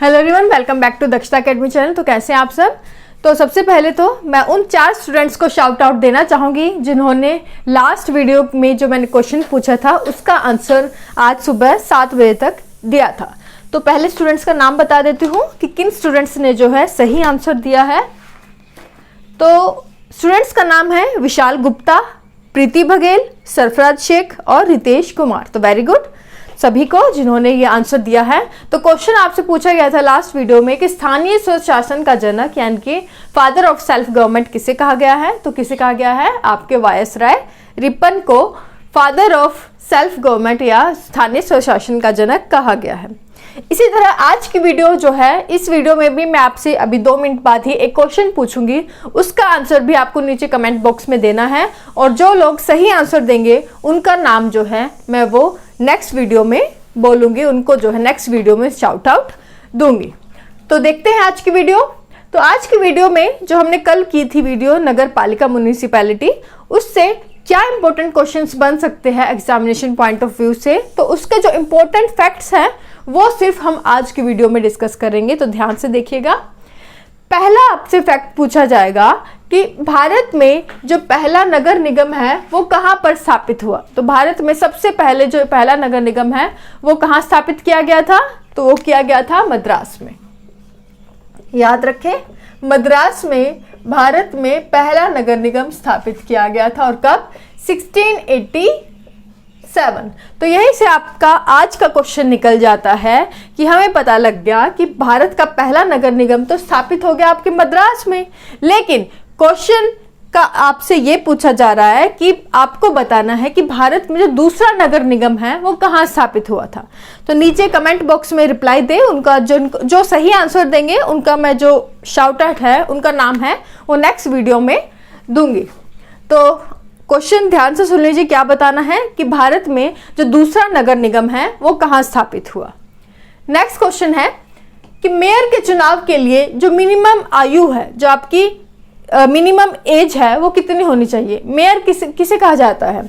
Hello everyone, welcome back to Dakshata academy channel. तो कैसे हैं आप सब। तो सबसे पहले तो मैं उन 4 स्टूडेंट्स को शाउट आउट देना चाहूँगी जिन्होंने लास्ट वीडियो में जो मैंने क्वेश्चन पूछा था उसका आंसर आज सुबह 7 बजे तक दिया था। तो पहले स्टूडेंट्स का नाम बता देती हूँ कि किन स्टूडेंट्स ने जो है सही आंसर दिया है। तो स्टूडेंट्स का नाम है विशाल गुप्ता, प्रीति बघेल, सरफराज शेख और रितेश कुमार। तो वेरी गुड सभी को जिन्होंने ये आंसर दिया है। तो क्वेश्चन आपसे पूछा गया था लास्ट वीडियो में कि स्थानीय स्वशासन का जनक यानी कि फादर ऑफ सेल्फ गवर्नमेंट किसे कहा गया है। तो किसे कहा गया है, आपके वायसराय रिपन को फादर ऑफ सेल्फ गवर्नमेंट या स्थानीय स्वशासन का जनक कहा गया है। इसी तरह आज की वीडियो जो है, इस वीडियो में भी मैं आपसे अभी 2 मिनट बाद ही एक क्वेश्चन पूछूंगी, उसका आंसर भी आपको नीचे कमेंट बॉक्स में देना है और जो लोग सही आंसर देंगे उनका नाम जो है मैं वो नेक्स्ट वीडियो में बोलूंगी, उनको जो है नेक्स्ट वीडियो में शाउट आउट दूंगी। तो देखते हैं आज की वीडियो। तो आज की वीडियो में जो हमने कल की थी वीडियो नगर पालिका म्युनिसिपैलिटी, उससे क्या इंपॉर्टेंट क्वेश्चंस बन सकते हैं एग्जामिनेशन पॉइंट ऑफ व्यू से, तो उसके जो इंपॉर्टेंट फैक्ट्स हैं वो सिर्फ हम आज की वीडियो में डिस्कस करेंगे। तो ध्यान से देखिएगा। पहला आपसे फैक्ट पूछा जाएगा कि भारत में जो पहला नगर निगम है वो कहाँ पर स्थापित हुआ। तो भारत में सबसे पहले जो पहला नगर निगम है वो कहाँ स्थापित किया गया था, तो वो किया गया था मद्रास में। याद रखें, मद्रास में भारत में पहला नगर निगम स्थापित किया गया था और कब, 1687। तो यहीं से आपका आज का क्वेश्चन निकल जाता है कि हमें पता लग गया कि भारत का पहला नगर निगम तो स्थापित हो गया आपके मद्रास में, लेकिन क्वेश्चन का आपसे ये पूछा जा रहा है कि आपको बताना है कि भारत में जो दूसरा नगर निगम है वो कहाँ स्थापित हुआ था। तो नीचे कमेंट बॉक्स में रिप्लाई दे, उनका जो सही आंसर देंगे उनका मैं जो शाउट आउट है उनका नाम है वो नेक्स्ट वीडियो में दूंगी। तो क्वेश्चन ध्यान से सुन लीजिए, क्या बताना है कि भारत में जो दूसरा नगर निगम है वो कहाँ स्थापित हुआ। नेक्स्ट क्वेश्चन है कि मेयर के चुनाव के लिए जो मिनिमम आयु है, जो आपकी मिनिमम एज है वो कितनी होनी चाहिए। मेयर किसे कहा जाता है,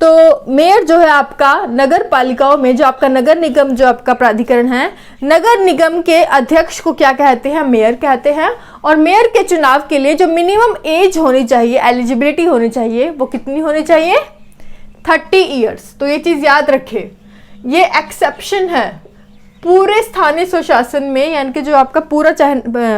तो मेयर जो है आपका नगर पालिकाओं में, जो आपका नगर निगम जो आपका प्राधिकरण है, नगर निगम के अध्यक्ष को क्या कहते हैं, मेयर कहते हैं। और मेयर के चुनाव के लिए जो मिनिमम एज होनी चाहिए, एलिजिबिलिटी होनी चाहिए, वो कितनी होनी चाहिए, 30 ईयर्स। तो ये चीज याद रखें, ये एक्सेप्शन है पूरे स्थानीय स्वशासन में, यानी कि जो आपका पूरा चाहे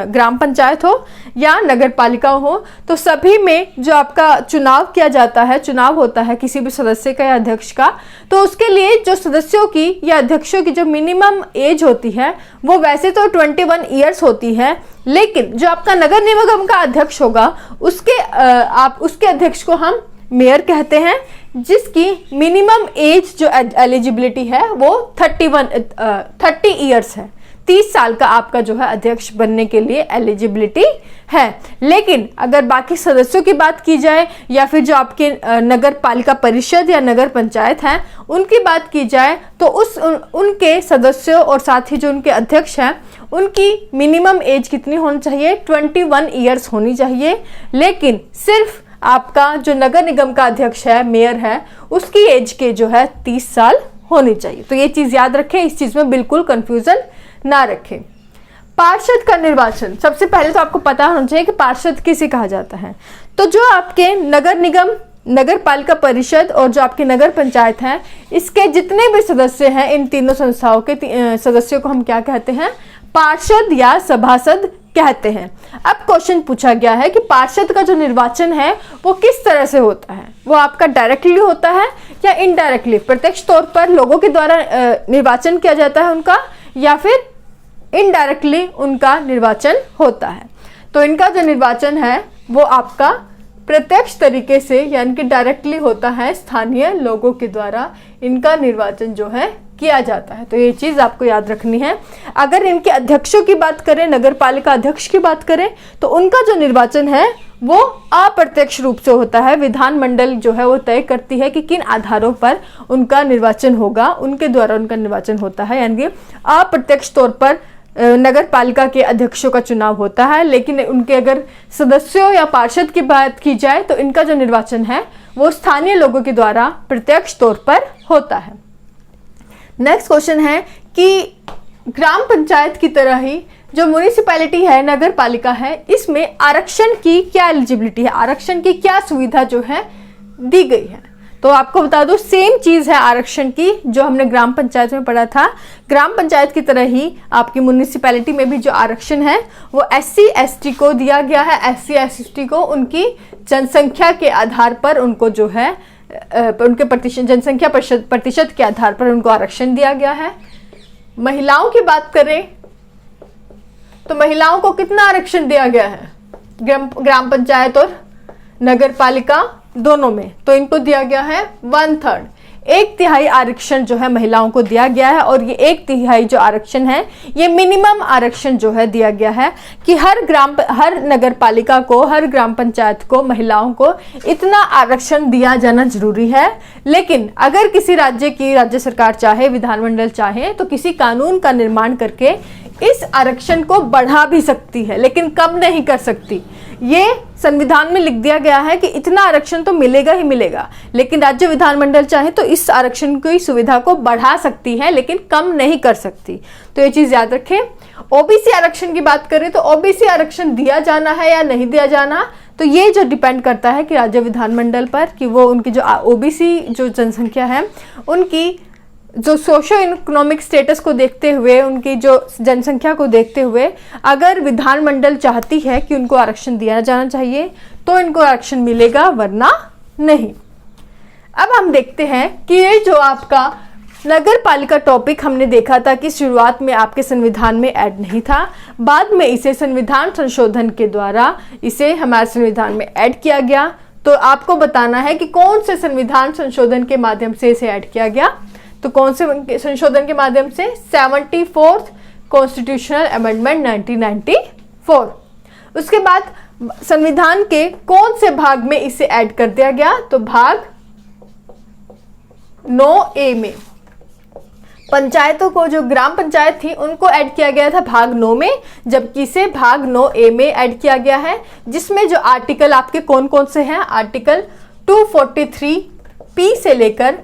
ग्राम पंचायत हो या नगर पालिका हो, तो सभी में जो आपका चुनाव किया जाता है, चुनाव होता है किसी भी सदस्य का या अध्यक्ष का, तो उसके लिए जो सदस्यों की या अध्यक्षों की जो मिनिमम एज होती है वो वैसे तो 21 ईयर्स होती है, लेकिन जो आपका नगर निगम का अध्यक्ष होगा उसके अध्यक्ष को हम मेयर कहते हैं, जिसकी मिनिमम एज जो एलिजिबिलिटी है वो 30 ईयर्स है। 30 साल का आपका जो है अध्यक्ष बनने के लिए एलिजिबिलिटी है। लेकिन अगर बाकी सदस्यों की बात की जाए या फिर जो आपके नगर पालिका परिषद या नगर पंचायत हैं उनकी बात की जाए, तो उनके सदस्यों और साथ ही जो उनके अध्यक्ष हैं उनकी मिनिमम एज कितनी होनी चाहिए, 21 ईयर्स होनी चाहिए। लेकिन सिर्फ आपका जो नगर निगम का अध्यक्ष है, मेयर है, उसकी एज के जो है 30 साल होनी चाहिए। तो ये चीज याद रखें, इस चीज में बिल्कुल कंफ्यूजन ना रखें। पार्षद का निर्वाचन, सबसे पहले तो आपको पता होना चाहिए कि पार्षद किसे कहा जाता है। तो जो आपके नगर निगम, नगर पालिका परिषद और जो आपके नगर पंचायत है, इसके जितने भी सदस्य हैं, इन तीनों संस्थाओं के सदस्यों को हम क्या कहते हैं, पार्षद या सभासद कहते हैं। अब क्वेश्चन पूछा गया है कि पार्षद का जो निर्वाचन है वो किस तरह से होता है, वो आपका डायरेक्टली होता है या इनडायरेक्टली, प्रत्यक्ष तौर पर लोगों के द्वारा निर्वाचन किया जाता है उनका, या फिर इनडायरेक्टली उनका निर्वाचन होता है। तो इनका जो निर्वाचन है वो आपका प्रत्यक्ष तरीके से यानी कि डायरेक्टली होता है, स्थानीय लोगों के द्वारा इनका निर्वाचन जो है किया जाता है। तो ये चीज आपको याद रखनी है। अगर इनके अध्यक्षों की बात करें, नगर पालिका अध्यक्ष की बात करें, तो उनका जो निर्वाचन है वो अप्रत्यक्ष रूप से होता है। विधानमंडल जो है वो तय करती है कि किन आधारों पर उनका निर्वाचन होगा, उनके द्वारा उनका निर्वाचन होता है, यानी कि अप्रत्यक्ष तौर पर नगर पालिका के अध्यक्षों का चुनाव होता है। लेकिन उनके अगर सदस्यों या पार्षद की बात की जाए तो इनका जो निर्वाचन है वो स्थानीय लोगों के द्वारा प्रत्यक्ष तौर पर होता है। नेक्स्ट क्वेश्चन है कि ग्राम पंचायत की तरह ही जो म्यूनिसिपैलिटी है, नगर पालिका है, इसमें आरक्षण की क्या एलिजिबिलिटी है, आरक्षण की क्या सुविधा जो है दी गई है। तो आपको बता दो सेम चीज है आरक्षण की जो हमने ग्राम पंचायत में पढ़ा था। ग्राम पंचायत की तरह ही आपकी म्यूनिसिपैलिटी में भी जो आरक्षण है वो SC ST को दिया गया है। SC ST को उनकी जनसंख्या के आधार पर उनको जो है उनके प्रतिशत, जनसंख्या प्रतिशत के आधार पर उनको आरक्षण दिया गया है। महिलाओं की बात करें तो महिलाओं को कितना आरक्षण दिया गया है ग्राम पंचायत और नगर पालिका दोनों में? तो इनको दिया गया है 1/3, 1/3 आरक्षण जो है महिलाओं को दिया गया है। और ये 1/3 जो आरक्षण है ये मिनिमम आरक्षण जो है दिया गया है कि हर नगर पालिका को, हर ग्राम पंचायत को महिलाओं को इतना आरक्षण दिया जाना जरूरी है। लेकिन अगर किसी राज्य सरकार चाहे, विधानमंडल चाहे तो किसी कानून का निर्माण करके इस आरक्षण को बढ़ा भी सकती है, लेकिन कम नहीं कर सकती। ये संविधान में लिख दिया गया है कि इतना आरक्षण तो मिलेगा ही मिलेगा, लेकिन राज्य विधानमंडल चाहे तो इस आरक्षण की सुविधा को बढ़ा सकती है, लेकिन कम नहीं कर सकती। तो ये चीज याद रखें। OBC आरक्षण की बात करें तो OBC आरक्षण दिया जाना है या नहीं दिया जाना, तो ये जो डिपेंड करता है कि राज्य विधानमंडल पर कि वो उनकी जो OBC जो जनसंख्या है उनकी जो सोशो इकोनॉमिक स्टेटस को देखते हुए, उनकी जो जनसंख्या को देखते हुए अगर विधानमंडल चाहती है कि उनको आरक्षण दिया जाना चाहिए तो इनको आरक्षण मिलेगा, वरना नहीं। अब हम देखते हैं कि ये जो आपका नगर पालिका टॉपिक हमने देखा था कि शुरुआत में आपके संविधान में ऐड नहीं था, बाद में इसे संविधान संशोधन के द्वारा इसे हमारे संविधान में ऐड किया गया। तो आपको बताना है कि कौन से संविधान संशोधन के माध्यम से इसे ऐड किया गया। तो कौन से संशोधन के माध्यम से? 74th constitutional amendment 1994। उसके बाद संविधान के कौन से भाग में इसे ऐड कर दिया गया? तो भाग 9A में पंचायतों को, जो ग्राम पंचायत थी उनको ऐड किया गया था भाग 9 में, जबकि इसे भाग 9A में ऐड किया गया है, जिसमें जो आर्टिकल आपके कौन कौन से हैं? आर्टिकल 243P से लेकर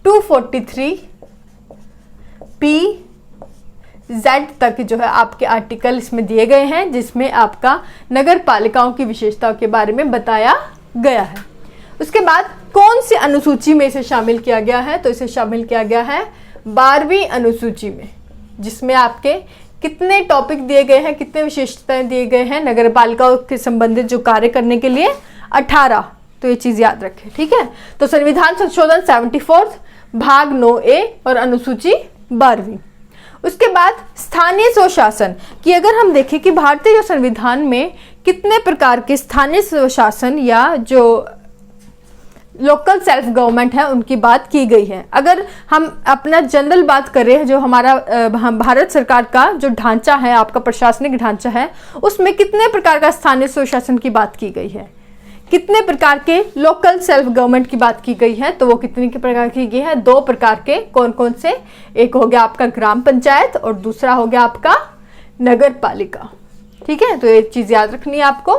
243PZ तक जो है आपके आर्टिकल इसमें दिए गए हैं, जिसमें आपका नगर पालिकाओं की विशेषताओं के बारे में बताया गया है। उसके बाद कौन सी अनुसूची में इसे शामिल किया गया है? तो इसे शामिल किया गया है 12वीं अनुसूची में, जिसमें आपके कितने टॉपिक दिए गए हैं, कितने विशेषताएं दिए गए हैं नगर पालिकाओं के संबंधित जो कार्य करने के लिए? 18। तो ये चीज याद रखें, ठीक है। तो संविधान संशोधन 74 भाग 9A और अनुसूची 12वीं। उसके बाद स्थानीय स्वशासन की अगर हम देखें कि भारतीय संविधान में कितने प्रकार के स्थानीय स्वशासन या जो लोकल सेल्फ गवर्नमेंट है उनकी बात की गई है। अगर हम अपना जनरल बात करें, जो हमारा भारत सरकार का जो ढांचा है, आपका प्रशासनिक ढांचा है, उसमें कितने प्रकार का स्थानीय स्वशासन की बात की गई है, कितने प्रकार के लोकल सेल्फ गवर्नमेंट की बात की गई है? तो वो कितने के प्रकार की गई है? 2 प्रकार के। कौन कौन से? एक हो गया आपका ग्राम पंचायत और दूसरा हो गया आपका नगर पालिका, ठीक है। तो ये चीज याद रखनी है आपको।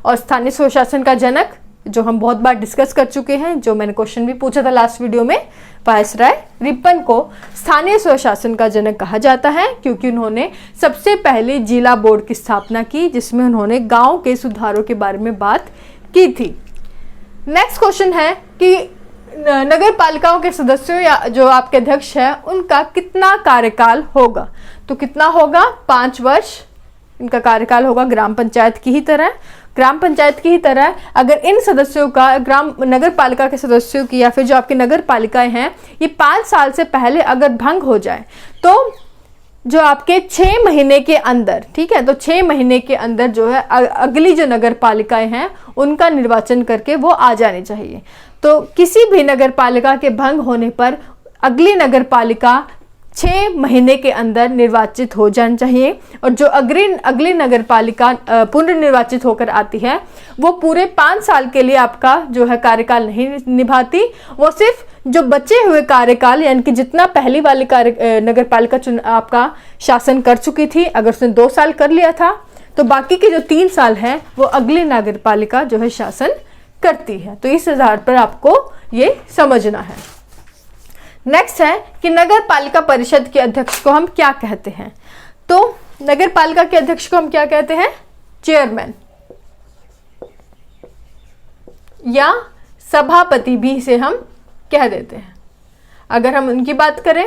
और स्थानीय स्वशासन का जनक जो हम बहुत बार डिस्कस कर चुके हैं, जो मैंने क्वेश्चन भी पूछा था लास्ट वीडियो में, वायसराय रिपन को स्थानीय स्वशासन का जनक कहा जाता है, क्योंकि उन्होंने सबसे पहले जिला बोर्ड की स्थापना की, जिसमें उन्होंने गांव के सुधारों के बारे में बात की थी। नेक्स्ट क्वेश्चन है कि नगर पालिकाओं के सदस्यों या जो आपके अध्यक्ष है उनका कितना कार्यकाल होगा? तो कितना होगा? 5 वर्ष इनका कार्यकाल होगा। ग्राम पंचायत की ही तरह, ग्राम पंचायत की ही तरह अगर इन सदस्यों का, नगर पालिका के सदस्यों की या फिर जो आपकी नगर पालिकाएं हैं, ये 5 साल से पहले अगर भंग हो जाए तो जो आपके 6 महीने के अंदर, ठीक है, तो 6 महीने के अंदर जो है अगली जो नगर पालिकाएं हैं उनका निर्वाचन करके वो आ जाने चाहिए। तो किसी भी नगर पालिका के भंग होने पर अगली नगर पालिका 6 महीने के अंदर निर्वाचित हो जाना चाहिए। और जो अगली नगर पालिका पुनर्निर्वाचित होकर आती है वो पूरे 5 साल के लिए आपका जो है कार्यकाल नहीं निभाती, वो सिर्फ जो बचे हुए कार्यकाल, यानी कि जितना पहली वाली नगर पालिका आपका शासन कर चुकी थी, अगर उसने 2 साल कर लिया था तो बाकी के जो 3 साल है वो अगली नगर पालिका जो है शासन करती है। तो इस आधार पर आपको ये समझना है। नेक्स्ट है कि नगर पालिका परिषद के अध्यक्ष को हम क्या कहते हैं। तो नगर पालिका के अध्यक्ष को हम क्या कहते हैं? चेयरमैन या सभापति भी इसे हम कह देते हैं। अगर हम उनकी बात करें,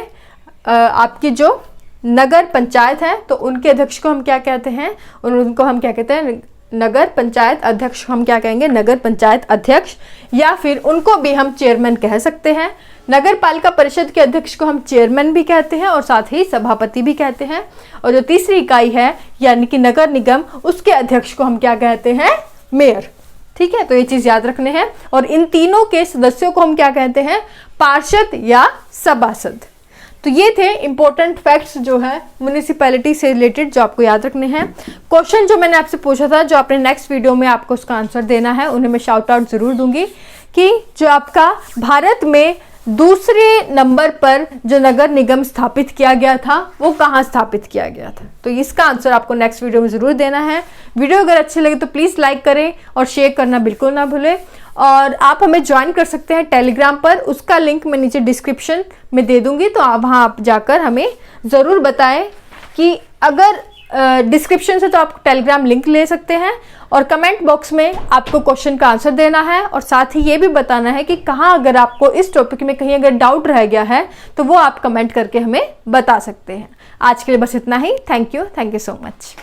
आपकी जो नगर पंचायत है तो उनके अध्यक्ष को हम क्या कहते हैं? उनको हम क्या कहते हैं? नगर पंचायत अध्यक्ष हम क्या कहेंगे? नगर पंचायत अध्यक्ष, या फिर उनको भी हम चेयरमैन कह सकते हैं। नगर पालिका परिषद के अध्यक्ष को हम चेयरमैन भी कहते हैं और साथ ही सभापति भी कहते हैं। और जो तीसरी इकाई है यानी कि नगर निगम, उसके अध्यक्ष को हम क्या कहते हैं? मेयर। ठीक है, तो ये चीज याद रखने हैं। और इन तीनों के सदस्यों को हम क्या कहते हैं? पार्षद या सभासद। तो ये थे इंपॉर्टेंट फैक्ट्स जो है म्युनिसिपैलिटी से रिलेटेड, जो आपको याद रखने हैं। क्वेश्चन जो मैंने आपसे पूछा था, जो आपने नेक्स्ट वीडियो में आपको उसका आंसर देना है, उन्हें मैं शाउट आउट जरूर दूंगी कि जो आपका भारत में दूसरे नंबर पर जो नगर निगम स्थापित किया गया था वो कहाँ स्थापित किया गया था। तो इसका आंसर आपको नेक्स्ट वीडियो में जरूर देना है। वीडियो अगर अच्छी लगे तो प्लीज़ लाइक करें और शेयर करना बिल्कुल ना भूलें। और आप हमें ज्वाइन कर सकते हैं टेलीग्राम पर, उसका लिंक मैं नीचे डिस्क्रिप्शन में दे दूंगी, तो आप वहाँ आप जाकर हमें ज़रूर बताएं कि अगर डिस्क्रिप्शन से तो आप टेलीग्राम लिंक ले सकते हैं। और कमेंट बॉक्स में आपको क्वेश्चन का आंसर देना है और साथ ही ये भी बताना है कि कहाँ अगर आपको इस टॉपिक में कहीं अगर डाउट रह गया है तो वो आप कमेंट करके हमें बता सकते हैं। आज के लिए बस इतना ही। Thank you so much.